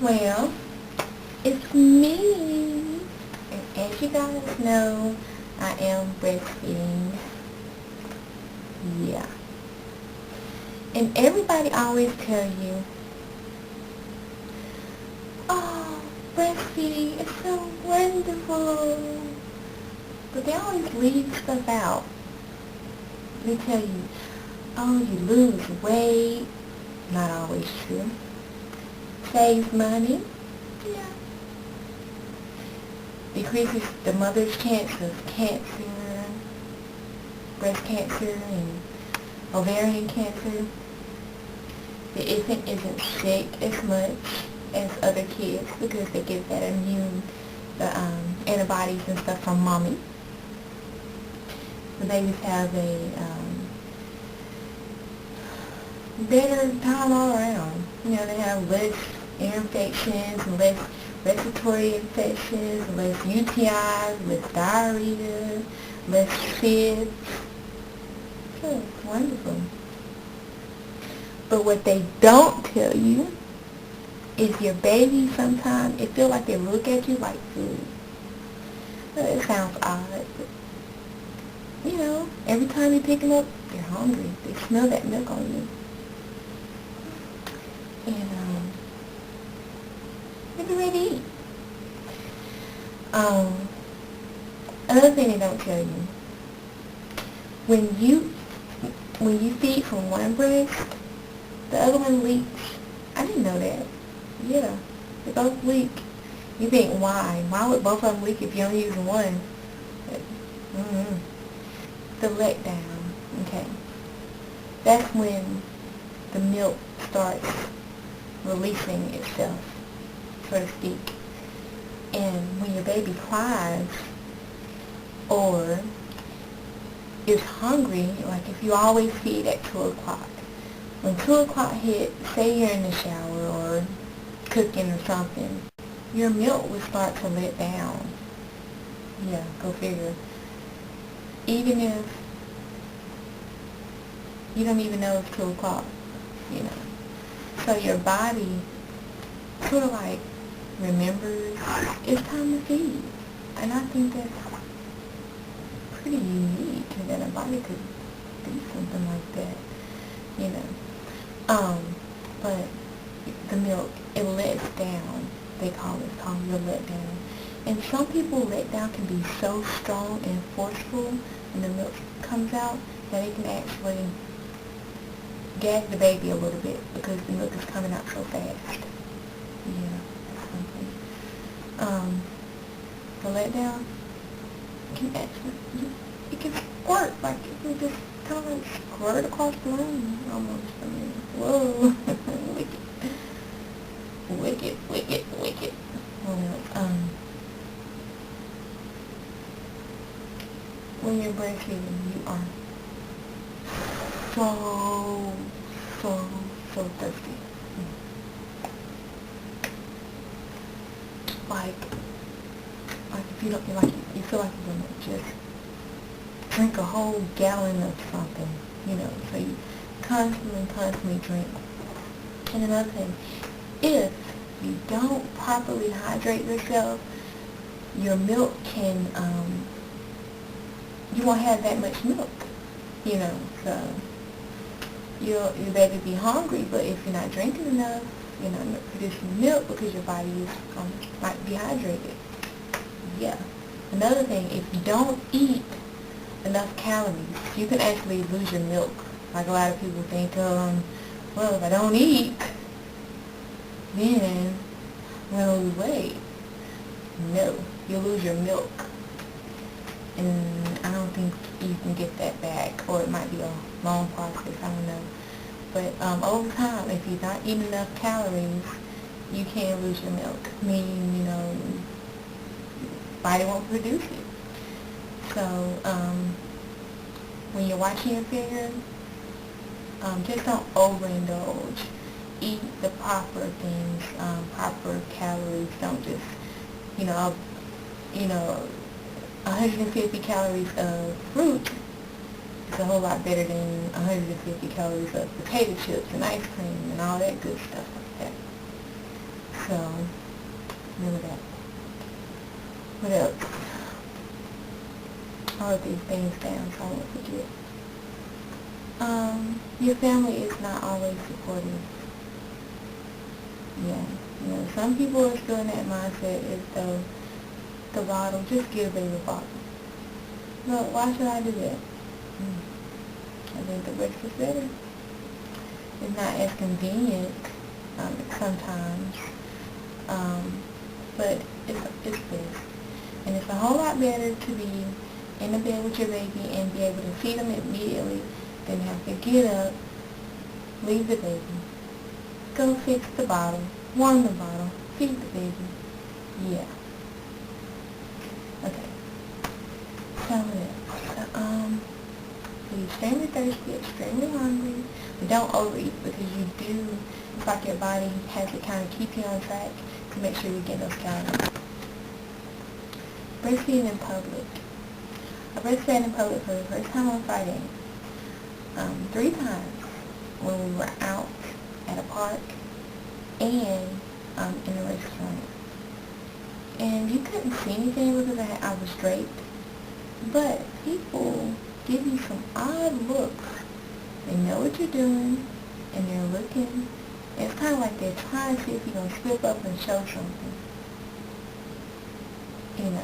Well, it's me. And as you guys know, I am breastfeeding. Yeah. And everybody always tell you, oh, breastfeeding is so wonderful. But they always leave stuff out. They tell you, oh, you lose weight. Not always true. Saves money. Yeah. Decreases the mother's chance of cancer, breast cancer, and ovarian cancer. The infant isn't sick as much as other kids because they get that the antibodies and stuff from mommy. The babies have a better time all around. You know, they have less ear infections, less respiratory infections, less UTIs, less diarrhea, less fibs. So it's wonderful. But what they don't tell you is your baby sometimes, it feels like they look at you like food. It sounds odd, but, you know, every time you pick them up, they're hungry. They smell that milk on you. And, they're ready to eat. Another thing they don't tell you, when you feed from one breast, the other one leaks. I didn't know that. Yeah, they both leak. You think, why? Why would both of them leak if you're only using one? But, the letdown, okay. That's when the milk starts releasing itself, so to speak. And when your baby cries or is hungry, like if you always feed at 2 o'clock, when 2 o'clock hit, say you're in the shower or cooking or something, your milk will start to let down. Yeah, go figure. Even if you don't even know it's 2 o'clock, you know. So your body sort of like remembers it's time to feed. And I think that's pretty unique that a body could do something like that, you know. But the milk, it lets down. They call it your letdown. And some people letdown can be so strong and forceful when the milk comes out that it can actually gag the baby a little bit because the milk is coming out so fast. Yeah, that's something. The letdown can actually, it can squirt, like it can just kind of like squirt across the room almost. I mean, whoa, wicked. Well, when you're breastfeeding, you are so thirsty. Like if you don't, you feel like you're gonna just drink a whole gallon of something, you know, so you constantly drink. And another thing, if you don't properly hydrate yourself, your milk can, you won't have that much milk, you know, so your baby be hungry, but if you're not drinking enough, you're not producing milk because your body is like dehydrated. Yeah. Another thing, if you don't eat enough calories, you can actually lose your milk. Like a lot of people think, well, if I don't eat, then I'm going to lose weight. No, you'll lose your milk. And I don't think you can get that back, or it might be a long process, I don't know. But over time, if you're not eating enough calories, you can lose your milk, meaning, you know, body won't produce it. So when you're watching your figure, just don't overindulge. Eat the proper things, proper calories. Don't just, you know, 150 calories of fruit is a whole lot better than 150 calories of potato chips and ice cream and all that good stuff like that. So, remember that. What else? I wrote these things down so I won't forget. Your family is not always supportive. Yeah. Some people are still in that mindset as though the bottle, just get a baby bottle. No, why should I do that? I think the breast is better. It's not as convenient sometimes, but it's best. And it's a whole lot better to be in the bed with your baby and be able to feed them immediately than have to get up, leave the baby, go fix the bottle, warm the bottle, feed the baby. Yeah. Okay. So what else? Be extremely thirsty, extremely hungry, but don't overeat because it's like your body has to kind of keep you on track to make sure you get those calories. Breastfeeding in public. I breastfed in public for the first time on Friday. 3 times when we were out at a park and in a restaurant. And you couldn't see anything because I was draped. But people give you some odd looks. They know what you're doing, and they're looking. And it's kind of like they're trying to see if you're going to slip up and show something. Yeah.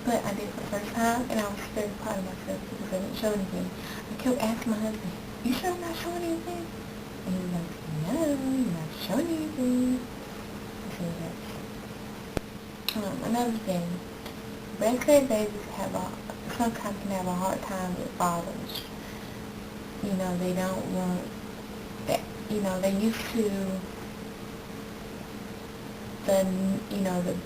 But I did it for the first time, and I was very proud of myself because I didn't show anything. I kept asking my husband, "You sure I'm not showing anything?" And he was like, "No, you're not showing anything." I said that. Another thing, breastfed babies sometimes can have a hard time with bottles. They don't want that. They're used to the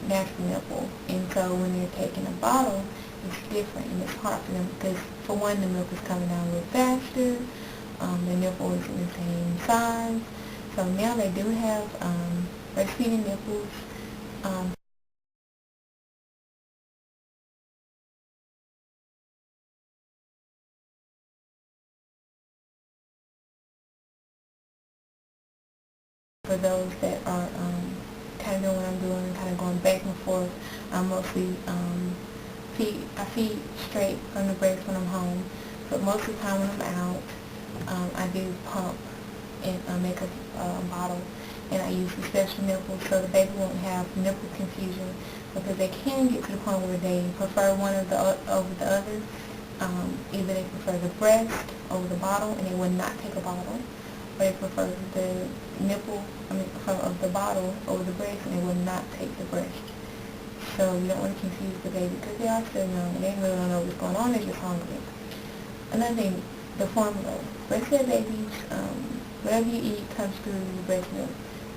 natural nipple, and so when they're taking a bottle, it's different, and it's hard for them because, for one, the milk is coming down a little faster, the nipple is in the same size, so now they do have breastfeeding nipples. For those that are kind of doing what I'm doing, kind of going back and forth, I mostly I feed straight from the breast when I'm home, but most of the time when I'm out, I do pump and make a bottle, and I use the special nipple so the baby won't have nipple confusion, because they can get to the point where they prefer one of the over the other. Either they prefer the breast over the bottle and they would not take a bottle, or they prefer the nipple, of the bottle over the breast and they will not take the breast. So you don't want to confuse the baby because they are still young and they really don't know what's going on, they're just hungry. Another thing, the formula. Breastfed babies, whatever you eat comes through the breast milk.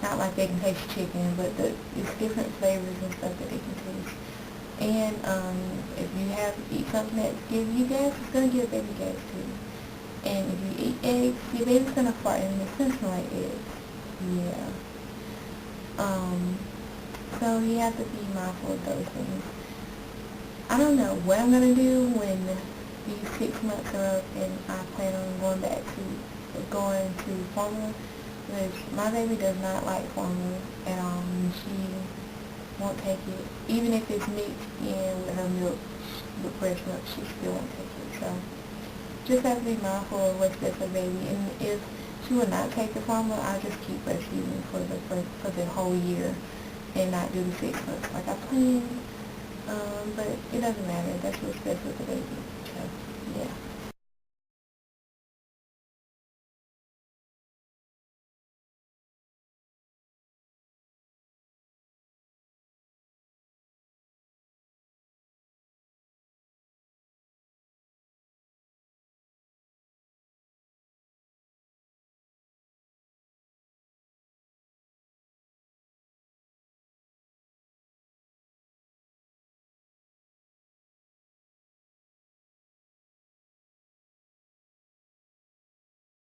Not like they can taste chicken, but it's different flavors and stuff that they can taste. And if you eat something that gives you gas, it's going to give baby gas too. And if you eat eggs, your baby's going to fart and it's going to smell like eggs. Yeah. So you have to be mindful of those things. I don't know what I'm going to do when these 6 months are up and I plan on going to formula, because my baby does not like formula at all, and she won't take it. Even if it's mixed in with her milk, with breast milk, she still won't take it. So just have to be mindful of what's best for the baby. And if she will not take the formula, I'll just keep breastfeeding for the whole year and not do the 6 months like I planned. But it doesn't matter. That's what's best for the baby. So, yeah.